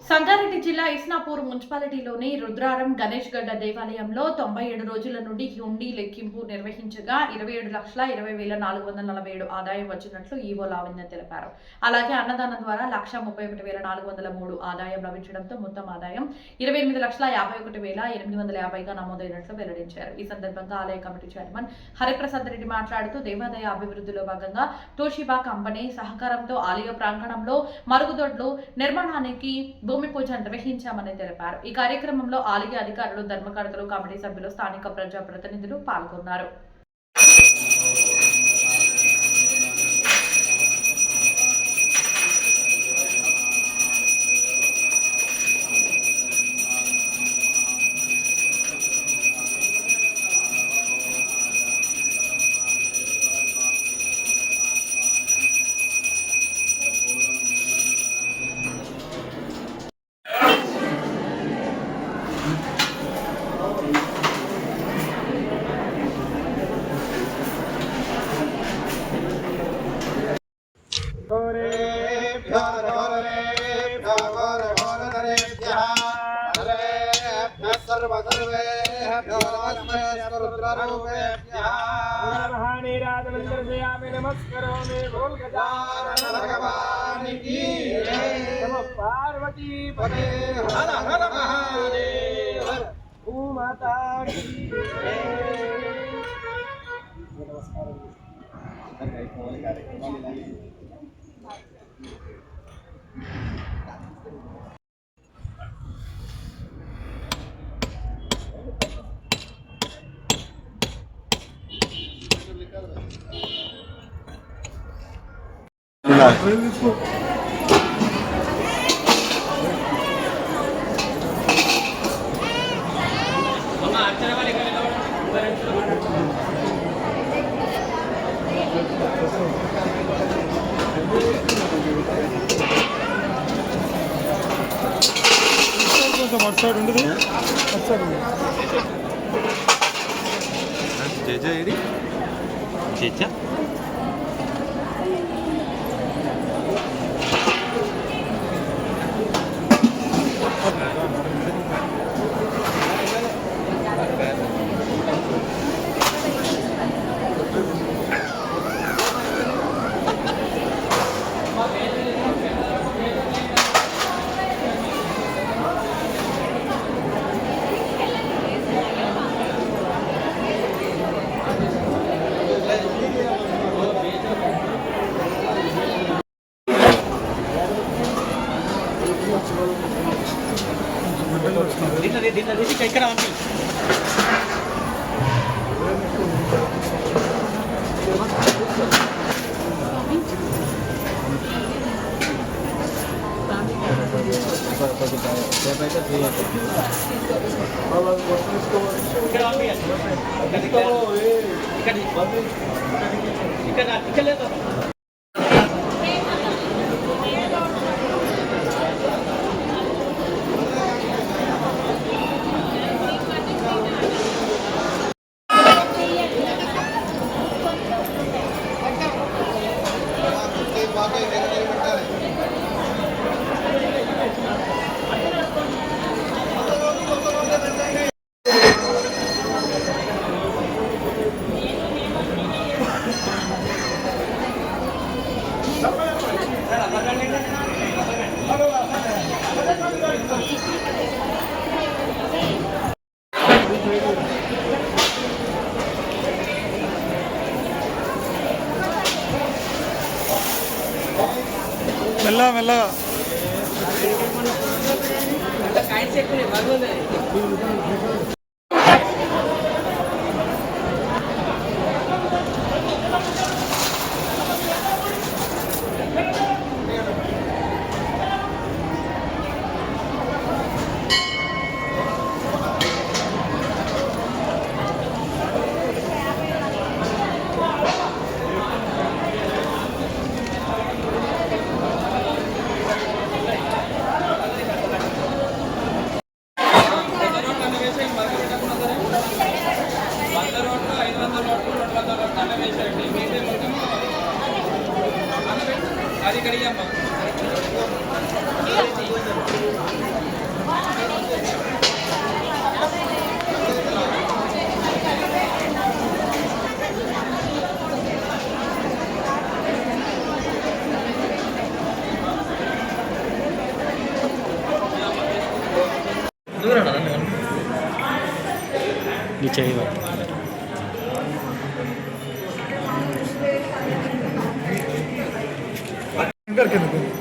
సంగారెడ్డి జిల్లా ఇస్నాపూర్ మున్సిపాలిటీలోని రుద్రారం గణేష్ గడ్డ దేవాలయంలో 97 రోజుల నుండి హుండీ లెక్కింపు నిర్వహించగా 27,20,447 ఆదాయం వచ్చినట్లు ఈవో లావణ్య తెలిపారు. అలాగే అన్నదానం ద్వారా 1,31,403 ఆదాయం లభించడంతో మొత్తం ఆదాయం 28,51,850గా నమోదైనట్లు వెల్లడించారు. ఈ సందర్భంగా ఆలయ కమిటీ చైర్మన్ హరిప్రసాద్ రెడ్డి మాట్లాడుతూ దేవాదాయ అభివృద్ధిలో భాగంగా తోషిబా కంపెనీ సహకారంతో ఆలయ ప్రాంగణంలో మరుగుదొడ్లు నిర్మాణానికి భూమి పూజ నిర్వహించామని తెలిపారు. ఈ కార్యక్రమంలో ఆలయ అధికారులు, ధర్మకర్తలు, కమిటీ సభ్యులు, స్థానిక ప్రజా ప్రతినిధులు పాల్గొన్నారు. पार्वती पते हर हर महादेव माता की ఇక్కడ మెల్ల మెల్ల నీ చేయి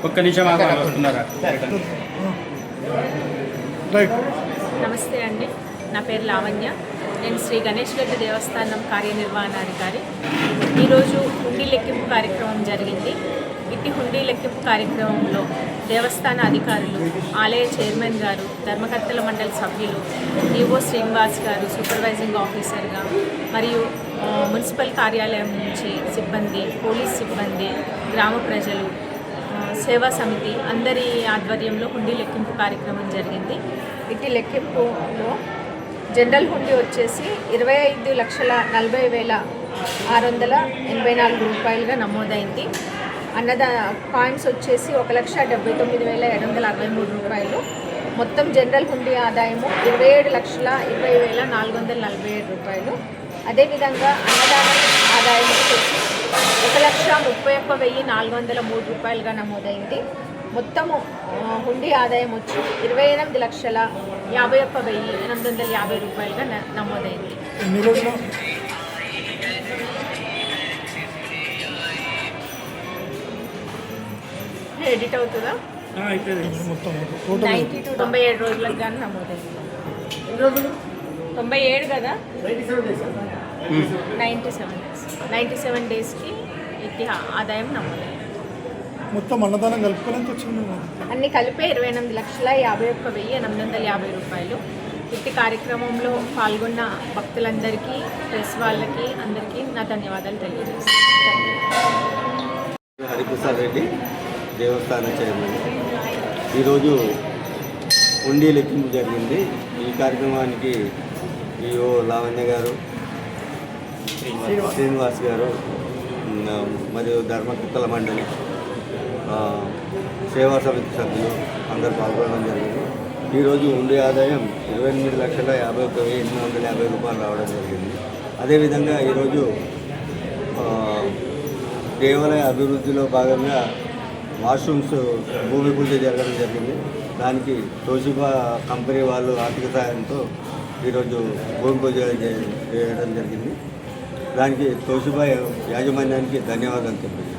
ఒక్క నిమిషం వస్తున్నారా రైట్. నమస్తే అండి, నా పేరు లావణ్య. నేను శ్రీ గణేష్ గడ్డి దేవస్థానం కార్యనిర్వహణాధికారి. ఈరోజు హుండీ లెక్కింపు కార్యక్రమం జరిగింది. ఇట్టి హుండీ లెక్కింపు కార్యక్రమంలో దేవస్థాన అధికారులు, ఆలయ చైర్మన్ గారు, ధర్మకర్తల మండలి సభ్యులు, ఈవో శ్రీనివాస్ గారు సూపర్వైజింగ్ ఆఫీసర్గా, మరియు మున్సిపల్ కార్యాలయం నుంచి సిబ్బంది, పోలీస్ సిబ్బంది, గ్రామ ప్రజలు, సేవా సమితి అందరి ఆధ్వర్యంలో హుండీ లెక్కింపు కార్యక్రమం జరిగింది. ఇట్టి లెక్కింపులో జనరల్ హుండీ వచ్చేసి 25,40,684 రూపాయలుగా నమోదైంది. కాయిన్స్ వచ్చేసి 1,79,763 రూపాయలు. మొత్తం జనరల్ హుండీ ఆదాయము 27,20,447 రూపాయలు. అదేవిధంగా అన్నదానం ఆదాయం వచ్చేసి 1,31,403 రూపాయలుగా నమోదైంది. మొత్తము హుండీ ఆదాయం వచ్చి 28,51,850 రూపాయలుగా నమోదైంది. ఎడిట్ అవుతుందా? 97 రోజులకు కానీ నమోదైంది. 97 కదా, 97 డేస్కి ఇట్టి ఆదాయం నమోదైంది. మొత్తం అన్నదానం కలుపుకొని ఎంత వచ్చింది? అన్ని కలిపే 28,51,850 రూపాయలు. ఇట్టి కార్యక్రమంలో పాల్గొన్న భక్తులందరికీ, ప్రెస్ వాళ్ళకి అందరికీ నా ధన్యవాదాలు తెలియజేస్తాను. హరిప్రసాద్ రెడ్డి, దేవస్థాన చైర్మన్. ఈరోజు హుండీ లెక్కింపు జరిగింది. ఈ కార్యక్రమానికి ఈఓ లావణ్య గారు, శ్రీనివాస్ గారు, మరియు ధర్మకర్తల మండలి, సేవా సమితి సభ్యులు అందరూ పాల్గొనడం జరిగింది. ఈరోజు హుండీ ఆదాయం 28,51,850 రూపాయలు రావడం జరిగింది. అదేవిధంగా ఈరోజు దేవాలయ అభివృద్ధిలో భాగంగా వాష్రూమ్స్ భూమి పూజ జరగడం జరిగింది. దానికి తోషిబా కంపెనీ వాళ్ళు ఆర్థిక సహాయంతో ఈరోజు భూమి పూజ చేయడం జరిగింది. దానికి తోషిబా యాజమాన్యానికి ధన్యవాదాలు తెలియజేస్తాను.